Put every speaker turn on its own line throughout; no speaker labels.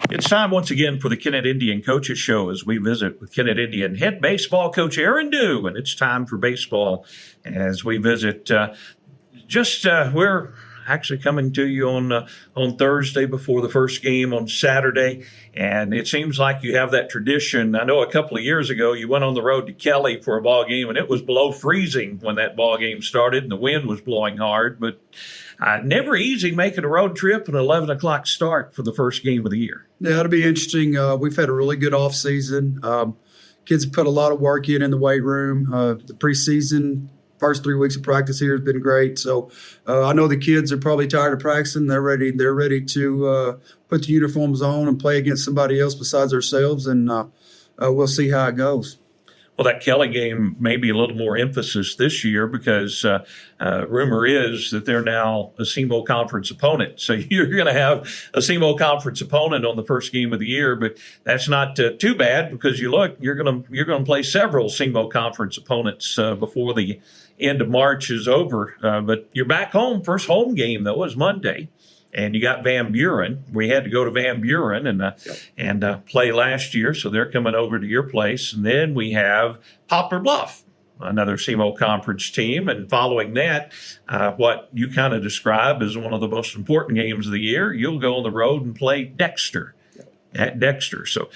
It's time once again for the Kennett Indian Coaches Show as we visit with Kennett Indian head baseball coach Aaron Dew. And it's time for baseball as we visit. We're actually coming to you on Thursday before the first game on Saturday. And it seems like you have that tradition. I know a couple of years ago you went on the road to Kelly for a ball game, and it was below freezing when that ball game started, and the wind was blowing hard. But never easy making a road trip, an 11 o'clock start for the first game of the year.
Yeah, it'll be interesting. We've had a really good off season. Kids have put a lot of work in the weight room. The preseason, first 3 weeks of practice here has been great. So I know the kids are probably tired of practicing. They're ready to put the uniforms on and play against somebody else besides ourselves, and we'll see how it goes.
Well, that Kelly game may be a little more emphasis this year because rumor is that they're now a SEMO conference opponent. So you're going to have a SEMO conference opponent on the first game of the year, but that's not too bad because you're going to play several SEMO conference opponents before the end of March is over. But you're back home. First home game though is Monday. And you got Van Buren. We had to go to Van Buren and play last year, so they're coming over to your place. And then we have Poplar Bluff, another SEMO conference team. And following that, what you kind of describe as one of the most important games of the year, you'll go on the road and play Dexter. At Dexter. So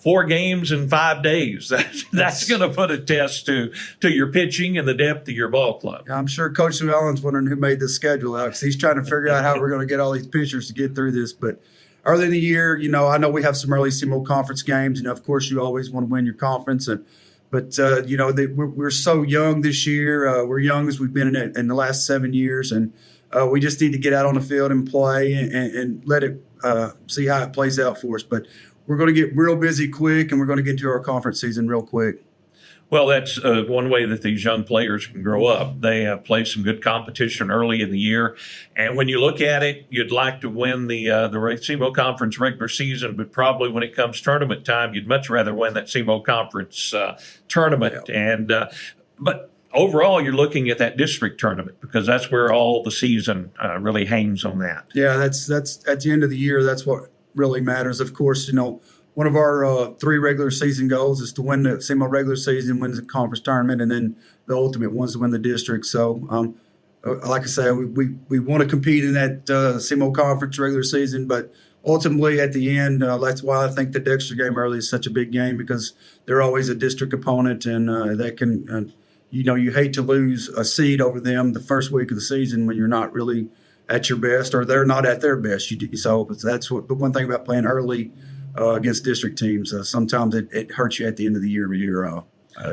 4 games in 5 days. That's going to put a test to your pitching and the depth of your ball club.
I'm sure Coach Sue Allen's wondering who made this schedule out because he's trying to figure out how we're going to get all these pitchers to get through this. But early in the year, I know we have some early SEMO conference games. Of course, you always want to win your conference. But we're so young this year. We're young as we've been in the last 7 years. And we just need to get out on the field and play and let it see how it plays out for us. But we're going to get real busy quick, and we're going to get into our conference season real quick.
Well, that's one way that these young players can grow up. They play some good competition early in the year. And when you look at it, you'd like to win the SEMO Conference regular season, but probably when it comes tournament time, you'd much rather win that SEMO Conference tournament.
Yeah.
But overall, you're looking at that district tournament because that's where all the season really hangs on that.
Yeah, that's at the end of the year. That's what really matters. Of course, one of our 3 regular season goals is to win the SEMO regular season, win the conference tournament, and then the ultimate one's to win the district. So, like I say, we want to compete in that SEMO conference regular season, but ultimately at the end, that's why I think the Dexter game early is such a big game because they're always a district opponent, and that can. You hate to lose a seed over them the first week of the season when you're not really at your best or they're not at their best. So that's the one thing about playing early against district teams. Sometimes it hurts you at the end of the year with your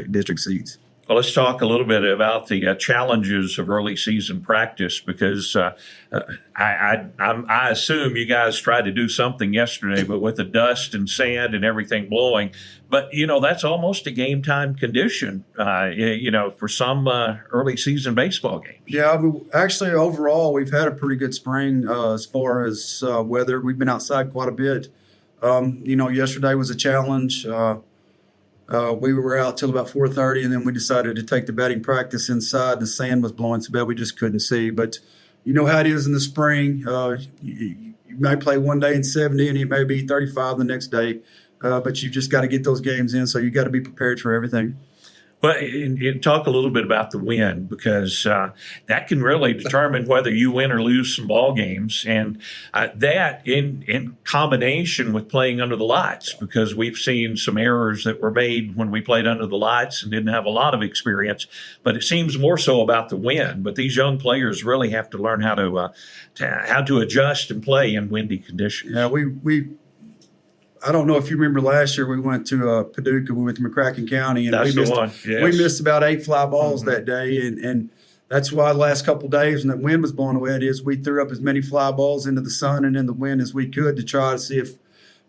district seeds.
Well, let's talk a little bit about the challenges of early season practice because I assume you guys tried to do something yesterday, but with the dust and sand and everything blowing. But, that's almost a game time condition, for some early season baseball games.
Yeah, actually, overall, we've had a pretty good spring as far as weather. We've been outside quite a bit. Yesterday was a challenge. We were out till about 4:30, and then we decided to take the batting practice inside. The sand was blowing so bad we just couldn't see. But you know how it is in the spring. You may play one day in 70, and it may be 35 the next day. But you just got to get those games in, so you got to be prepared for everything.
Well, and talk a little bit about the wind because that can really determine whether you win or lose some ball games, and that in combination with playing under the lights because we've seen some errors that were made when we played under the lights and didn't have a lot of experience. But it seems more so about the wind. But these young players really have to learn how to adjust and play in windy conditions.
Yeah, I don't know if you remember last year we went to Paducah, we went to McCracken County, and we missed about 8 fly balls that day, and that's why the last couple of days when that wind was blowing away, we threw up as many fly balls into the sun and in the wind as we could to try to see if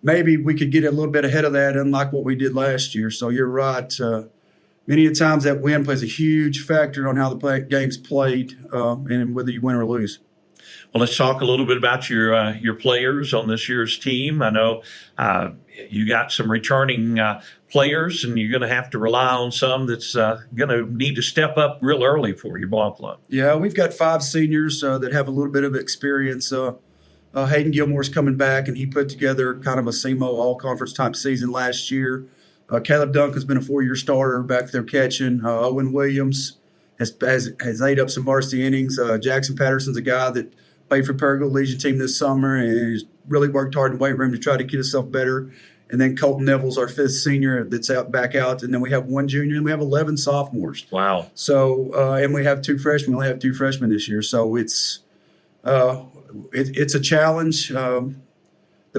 maybe we could get a little bit ahead of that, unlike what we did last year. So you're right. Many a times that wind plays a huge factor on how the game's played and whether you win or lose.
Well, let's talk a little bit about your players on this year's team. I know you got some returning players, and you're going to have to rely on some that's going to need to step up real early for your ball club.
Yeah, we've got 5 seniors that have a little bit of experience Hayden Gilmore's coming back, and he put together kind of a SEMO all-conference type season last year. Caleb Duncan's been a 4-year starter back there catching. Owen Williams has ate up some varsity innings. Jackson Patterson's a guy that played for Paragould Legion team this summer and he's really worked hard in the weight room to try to get himself better. And then Colton Neville's our 5th senior that's back out. And then we have 1 junior and we have 11 sophomores.
Wow.
So, and we have 2 freshmen. We only have 2 freshmen this year. So it's a challenge. The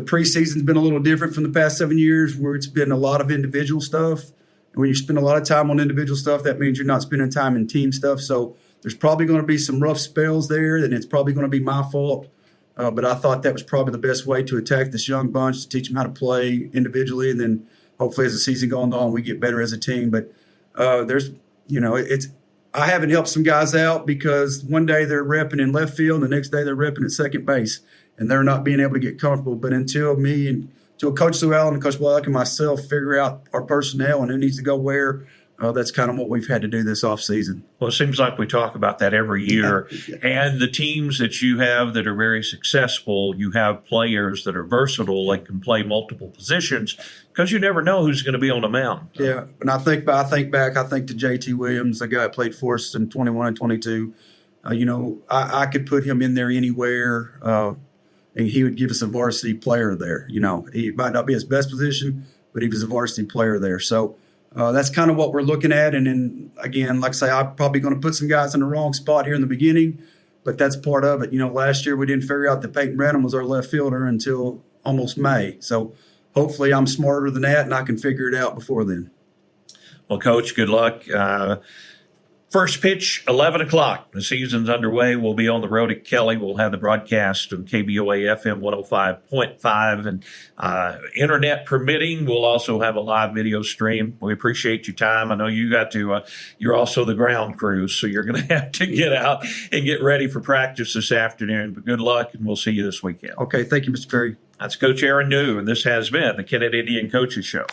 preseason's been a little different from the past 7 years where it's been a lot of individual stuff. And when you spend a lot of time on individual stuff, that means you're not spending time in team stuff. So there's probably going to be some rough spells there, and it's probably going to be my fault. But I thought that was probably the best way to attack this young bunch, to teach them how to play individually, and then hopefully as the season goes on, we get better as a team. But I haven't helped some guys out because one day they're repping in left field, and the next day they're repping at second base, and they're not being able to get comfortable. But until Coach Sue Allen and Coach Black and myself figure out our personnel and who needs to go where, that's kind of what we've had to do this offseason.
Well, it seems like we talk about that every year.
Yeah.
And the teams that you have that are very successful, you have players that are versatile and can play multiple positions because you never know who's going to be on the mound.
Yeah, and I think to J.T. Williams, a guy that played for us in 21 and 22. I could put him in there anywhere, and he would give us a varsity player there. He might not be his best position, but he was a varsity player there. So that's kind of what we're looking at. And then, again, like I say, I'm probably going to put some guys in the wrong spot here in the beginning, but that's part of it. Last year we didn't figure out that Peyton Branham was our left fielder until almost May. So hopefully I'm smarter than that and I can figure it out before then.
Well, Coach, good luck. First pitch, 11 o'clock. The season's underway. We'll be on the road at Kelly. We'll have the broadcast of KBOA FM 105.5. And internet permitting, we'll also have a live video stream. We appreciate your time. I know you got to, you're also the ground crew, so you're going to have to get out and get ready for practice this afternoon. But good luck, and we'll see you this weekend.
Okay, thank you, Mr. Perry.
That's Coach Aaron New, and this has been the Kennett Indian Coaches Show.